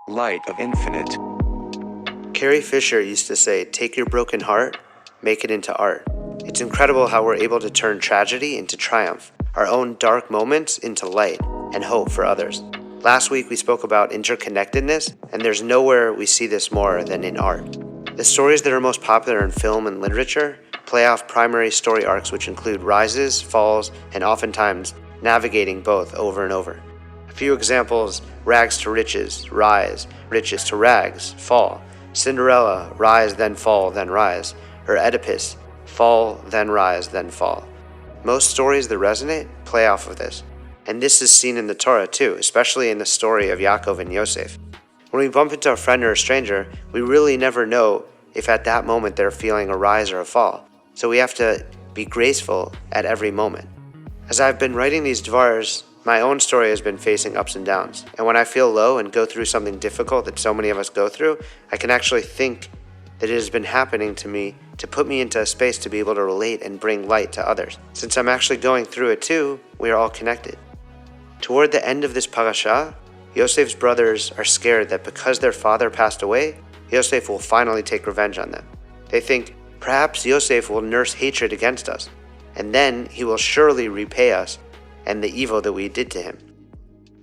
light of infinite. Carrie Fisher used to say, "Take your broken heart, make it into art." It's incredible how we're able to turn tragedy into triumph, our own dark moments into light and hope for others. Last week we spoke about interconnectedness, and there's nowhere we see this more than in art. The stories that are most popular in film and literature play off primary story arcs which include rises, falls, and oftentimes navigating both over and over. A few examples: rags to riches, rise; riches to rags, fall; Cinderella, rise then fall then rise; or Oedipus, fall then rise then fall. Most stories that resonate play off of this. And this is seen in the Torah too, especially in the story of Yakov and Yosef. When we bump into a friend or a stranger, we really never know if at that moment they're feeling a rise or a fall. So we have to be graceful at every moment. As I've been writing these dvars, my own story has been facing ups and downs. And when I feel low and go through something difficult that so many of us go through, I can actually think that it has been happening to me to put me into a space to be able to relate and bring light to others. Since I'm actually going through it too, we are all connected. Toward the end of this parasha, Yosef's brothers are scared that because their father passed away, Yosef will finally take revenge on them. They think, perhaps Yosef will nurse hatred against us, and then he will surely repay us and the evil that we did to him.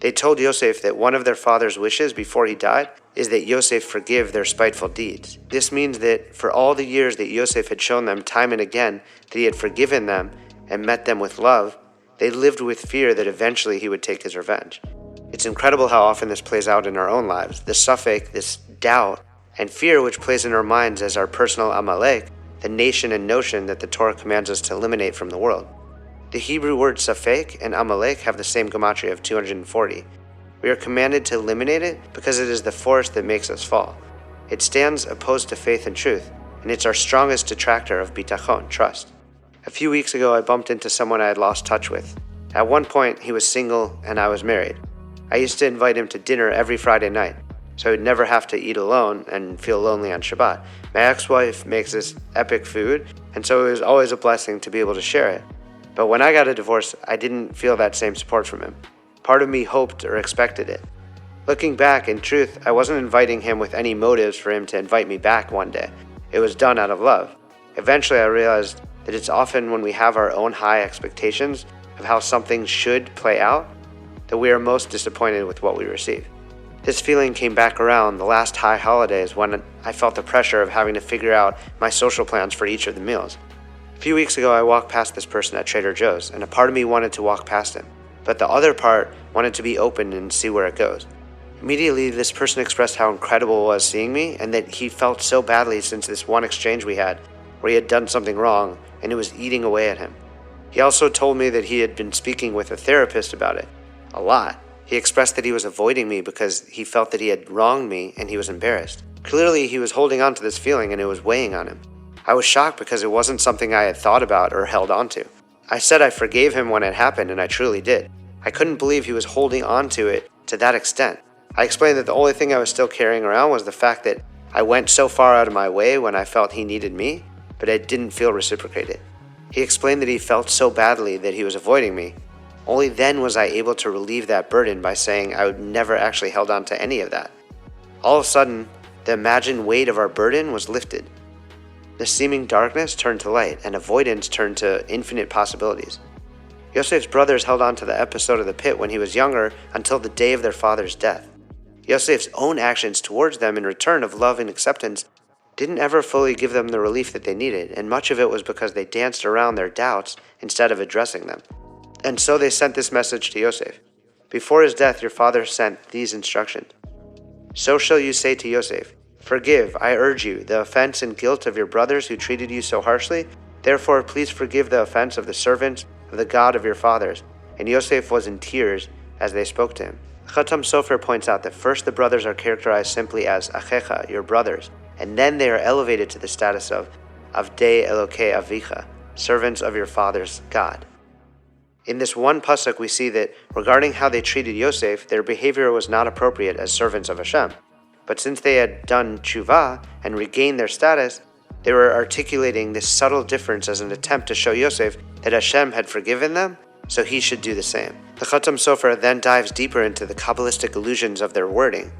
They told Yosef that one of their father's wishes before he died is that Yosef forgive their spiteful deeds. This means that for all the years that Yosef had shown them time and again that he had forgiven them and met them with love, they lived with fear that eventually he would take his revenge. It's incredible how often this plays out in our own lives. The suffix, this doubt and fear which plays in our minds as our personal Amalek, the nation and notion that the Torah commands us to eliminate from the world. The Hebrew words safek and Amalek have the same gematria of 240. We are commanded to eliminate it because it is the force that makes us fall. It stands opposed to faith and truth, and it's our strongest detractor of bitachon, trust. A few weeks ago, I bumped into someone I had lost touch with. At one point, he was single and I was married. I used to invite him to dinner every Friday night, so I would never have to eat alone and feel lonely on Shabbat. My ex-wife makes this epic food, and so it was always a blessing to be able to share it. But when I got a divorce, I didn't feel that same support from him. Part of me hoped or expected it. Looking back, in truth, I wasn't inviting him with any motives for him to invite me back one day. It was done out of love. Eventually, I realized that it's often when we have our own high expectations of how something should play out that we are most disappointed with what we receive. This feeling came back around the last high holidays when I felt the pressure of having to figure out my social plans for each of the meals. A few weeks ago, I walked past this person at Trader Joe's, and a part of me wanted to walk past him, but the other part wanted to be open and see where it goes. Immediately, this person expressed how incredible it was seeing me and that he felt so badly since this one exchange we had where he had done something wrong and it was eating away at him. He also told me that he had been speaking with a therapist about it. A lot. He expressed that he was avoiding me because he felt that he had wronged me and he was embarrassed. Clearly, he was holding on to this feeling and it was weighing on him. I was shocked because it wasn't something I had thought about or held on to. I said I forgave him when it happened, and I truly did. I couldn't believe he was holding on to it to that extent. I explained that the only thing I was still carrying around was the fact that I went so far out of my way when I felt he needed me, but I didn't feel reciprocated. He explained that he felt so badly that he was avoiding me. Only then was I able to relieve that burden by saying I would never actually held on to any of that. All of a sudden, the imagined weight of our burden was lifted. The seeming darkness turned to light, and avoidance turned to infinite possibilities. Yosef's brothers held on to the episode of the pit when he was younger until the day of their father's death. Yosef's own actions towards them in return of love and acceptance didn't ever fully give them the relief that they needed, and much of it was because they danced around their doubts instead of addressing them. And so they sent this message to Yosef. Before his death, your father sent these instructions. So shall you say to Yosef, forgive, I urge you, the offense and guilt of your brothers who treated you so harshly. Therefore, please forgive the offense of the servants of the God of your fathers. And Yosef was in tears as they spoke to him. Chatam Sofer points out that first the brothers are characterized simply as achecha, your brothers, and then they are elevated to the status of avdei Elokei avicha, servants of your father's God. In this one pasuk, we see that regarding how they treated Yosef, their behavior was not appropriate as servants of Hashem. But since they had done tshuva and regained their status, they were articulating this subtle difference as an attempt to show Yosef that Hashem had forgiven them, so he should do the same. The Chatam Sofer then dives deeper into the Kabbalistic allusions of their wording.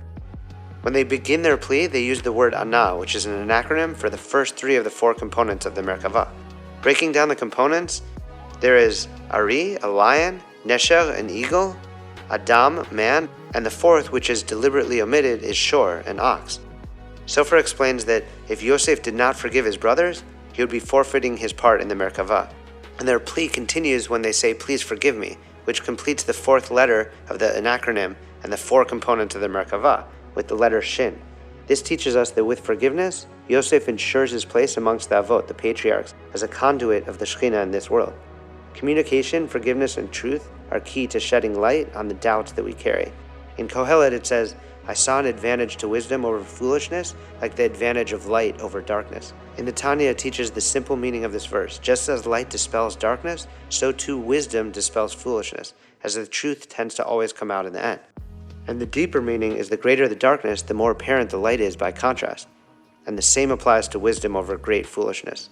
When they begin their plea, they use the word ana, which is an acronym for the first three of the four components of the Merkavah. Breaking down the components, there is Ari, a lion, Nesher, an eagle, Adam, man, and the fourth, which is deliberately omitted, is Shor, an ox. Sofer explains that if Yosef did not forgive his brothers, he would be forfeiting his part in the Merkavah. And their plea continues when they say, "Please forgive me," which completes the fourth letter of the acronym and the four components of the Merkavah, with the letter Shin. This teaches us that with forgiveness, Yosef ensures his place amongst the Avot, the patriarchs, as a conduit of the Shekhinah in this world. Communication, forgiveness, and truth are key to shedding light on the doubts that we carry. In Kohelet it says, "I saw an advantage to wisdom over foolishness, like the advantage of light over darkness." And the Tanya teaches the simple meaning of this verse. Just as light dispels darkness, so too wisdom dispels foolishness, as the truth tends to always come out in the end. And the deeper meaning is the greater the darkness, the more apparent the light is by contrast. And the same applies to wisdom over great foolishness.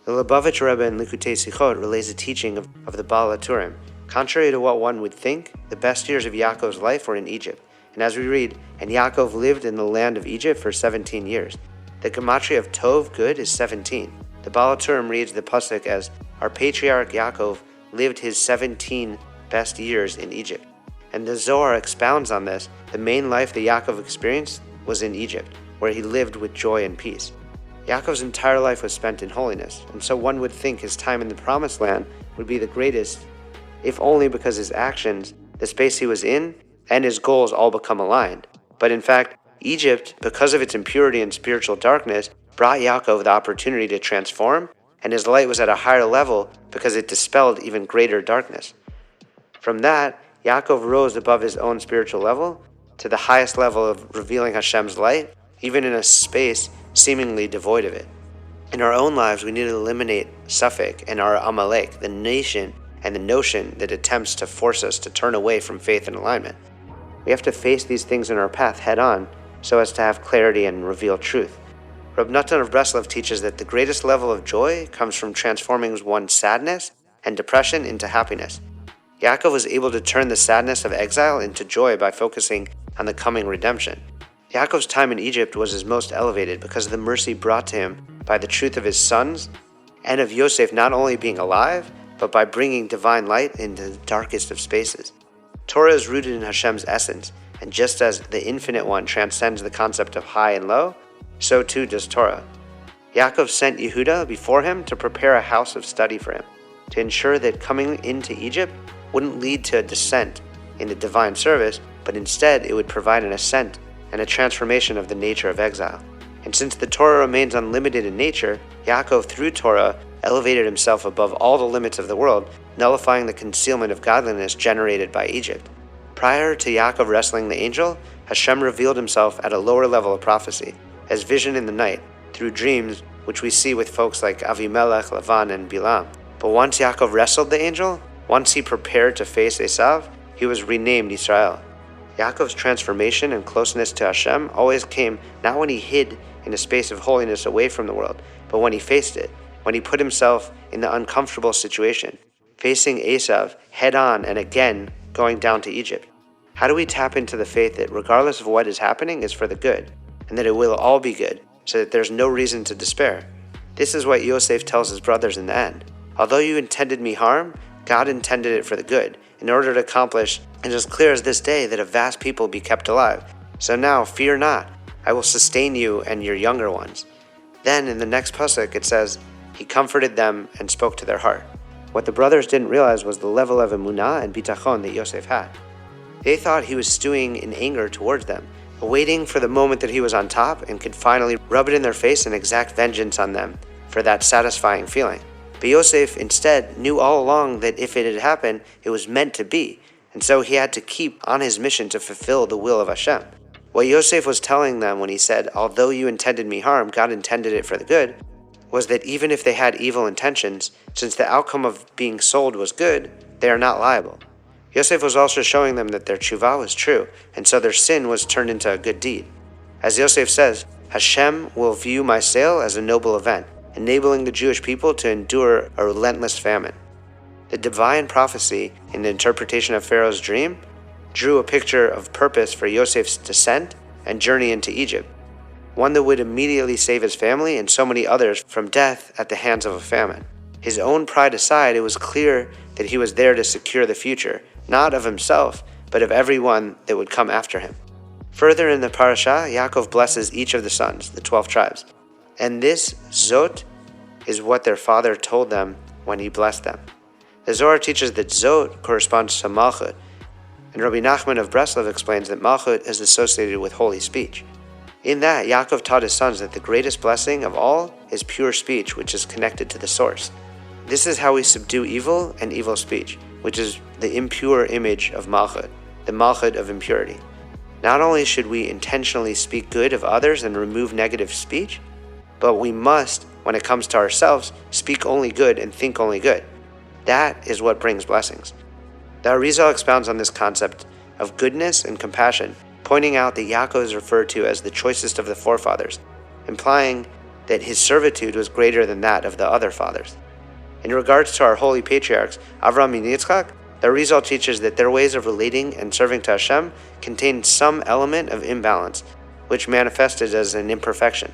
The Lubavitcherrebbe in Likutei Sichot relays a teaching of the Baal HaTurim. Contrary to what one would think, the best years of Yaakov's life were in Egypt. And as we read, "And Yaakov lived in the land of Egypt for 17 years. The gematria of Tov, good, is 17. The Baal HaTurim reads the pasuk as, "Our patriarch Yaakov lived his 17 best years in Egypt." And the Zohar expounds on this. The main life that Yaakov experienced was in Egypt, where he lived with joy and peace. Yaakov's entire life was spent in holiness, and so one would think his time in the Promised Land would be the greatest, if only because his actions, the space he was in, and his goals all become aligned. But in fact, Egypt, because of its impurity and spiritual darkness, brought Yaakov the opportunity to transform, and his light was at a higher level because it dispelled even greater darkness. From that, Yaakov rose above his own spiritual level to the highest level of revealing Hashem's light, even in a space seemingly devoid of it. In our own lives, we need to eliminate Suffolk and our Amalek, the nation and the notion that attempts to force us to turn away from faith and alignment. We have to face these things in our path head on so as to have clarity and reveal truth. Rebbenachman of Breslov teaches that the greatest level of joy comes from transforming one's sadness and depression into happiness. Yaakov was able to turn the sadness of exile into joy by focusing on the coming redemption. Yaakov's time in Egypt was his most elevated because of the mercy brought to him by the truth of his sons and of Yosef not only being alive, but by bringing divine light into the darkest of spaces. Torah is rooted in Hashem's essence, and just as the Infinite One transcends the concept of high and low, so too does Torah. Yaakov sent Yehuda before him to prepare a house of study for him, to ensure that coming into Egypt wouldn't lead to a descent in the divine service, but instead it would provide an ascent and a transformation of the nature of exile. And since the Torah remains unlimited in nature, Yaakov, through Torah, elevated himself above all the limits of the world, nullifying the concealment of godliness generated by Egypt. Prior to Yaakov wrestling the angel, Hashem revealed himself at a lower level of prophecy, as vision in the night, through dreams, which we see with folks like Avimelech, Lavan, and Bilam. But once Yaakov wrestled the angel, once he prepared to face Esav, he was renamed Israel. Yaakov's transformation and closeness to Hashem always came not when he hid in a space of holiness away from the world, but when he faced it, when he put himself in the uncomfortable situation, facing Esav head on and again going down to Egypt. How do we tap into the faith that regardless of what is happening is for the good, and that it will all be good, so that there's no reason to despair? This is what Yosef tells his brothers in the end. Although you intended me harm, God intended it for the good, in order to accomplish, and as clear as this day, that a vast people be kept alive. So now, fear not, I will sustain you and your younger ones. Then in the next pasuk it says, he comforted them and spoke to their heart. What the brothers didn't realize was the level of emunah and bitachon that Yosef had. They thought he was stewing in anger towards them, waiting for the moment that he was on top and could finally rub it in their face and exact vengeance on them for that satisfying feeling. But Yosef instead knew all along that if it had happened, it was meant to be, and so he had to keep on his mission to fulfill the will of Hashem. What Yosef was telling them when he said, although you intended me harm, God intended it for the good, was that even if they had evil intentions, since the outcome of being sold was good, they are not liable. Yosef was also showing them that their tshuva was true, and so their sin was turned into a good deed. As Yosef says, Hashem will view my sale as a noble event, enabling the Jewish people to endure a relentless famine. The divine prophecy in the interpretation of Pharaoh's dream drew a picture of purpose for Yosef's descent and journey into Egypt, one that would immediately save his family and so many others from death at the hands of a famine. His own pride aside, it was clear that he was there to secure the future, not of himself, but of everyone that would come after him. Further in the parasha, Yaakov blesses each of the sons, the 12 tribes. And this zot is what their father told them when he blessed them. The Zohar teaches that zot corresponds to malchut, and rebbenachman of Breslov explains that malchut is associated with holy speech. In that, Yaakov taught his sons that the greatest blessing of all is pure speech, which is connected to the source. This is how we subdue evil and evil speech, which is the impure image of malchut, the malchut of impurity. Not only should we intentionally speak good of others and remove negative speech, but we must, when it comes to ourselves, speak only good and think only good. That is what brings blessings. The Arizal expounds on this concept of goodness and compassion, pointing out that Yaakov is referred to as the choicest of the forefathers, implying that his servitude was greater than that of the other fathers. In regards to our holy patriarchs, Avraham and Yitzchak, the Arizal teaches that their ways of relating and serving to Hashem contained some element of imbalance, which manifested as an imperfection.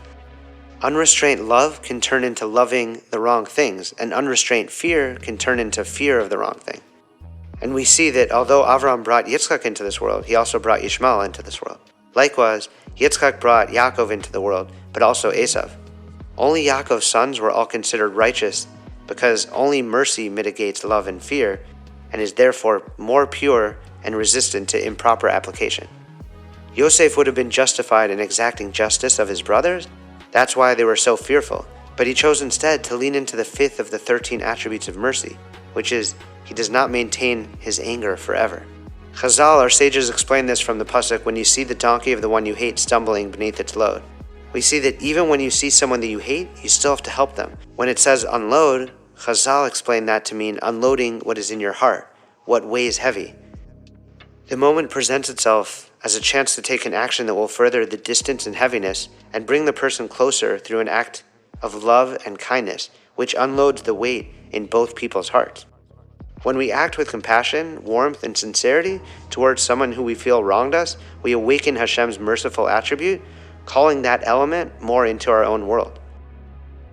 Unrestrained love can turn into loving the wrong things, and unrestrained fear can turn into fear of the wrong thing. And we see that although Avraham brought Yitzchak into this world, he also brought Ishmael into this world. Likewise, Yitzchak brought Yaakov into the world, but also Esav. Only Yaakov's sons were all considered righteous because only mercy mitigates love and fear, and is therefore more pure and resistant to improper application. Yosef would have been justified in exacting justice of his brothers. That's why they were so fearful. But he chose instead to lean into the fifth of the 13 attributes of mercy, which is, he does not maintain his anger forever. Chazal, our sages, explain this from the pasuk, when you see the donkey of the one you hate stumbling beneath its load. We see that even when you see someone that you hate, you still have to help them. When it says unload, Chazal explain that to mean unloading what is in your heart, what weighs heavy. The moment presents itself as a chance to take an action that will further the distance and heaviness and bring the person closer through an act of love and kindness, which unloads the weight in both people's hearts. When we act with compassion, warmth, and sincerity towards someone who we feel wronged us, we awaken Hashem's merciful attribute, calling that element more into our own world.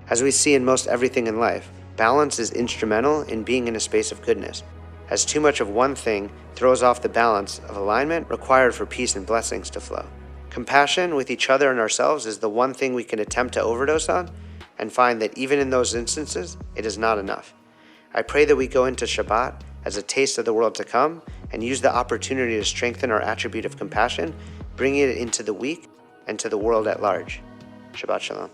As we see in most everything in life, balance is instrumental in being in a space of goodness, as too much of one thing throws off the balance of alignment required for peace and blessings to flow. Compassion with each other and ourselves is the one thing we can attempt to overdose on, and find that even in those instances, it is not enough. I pray that we go into Shabbat as a taste of the world to come and use the opportunity to strengthen our attribute of compassion, bringing it into the week and to the world at large. Shabbat Shalom.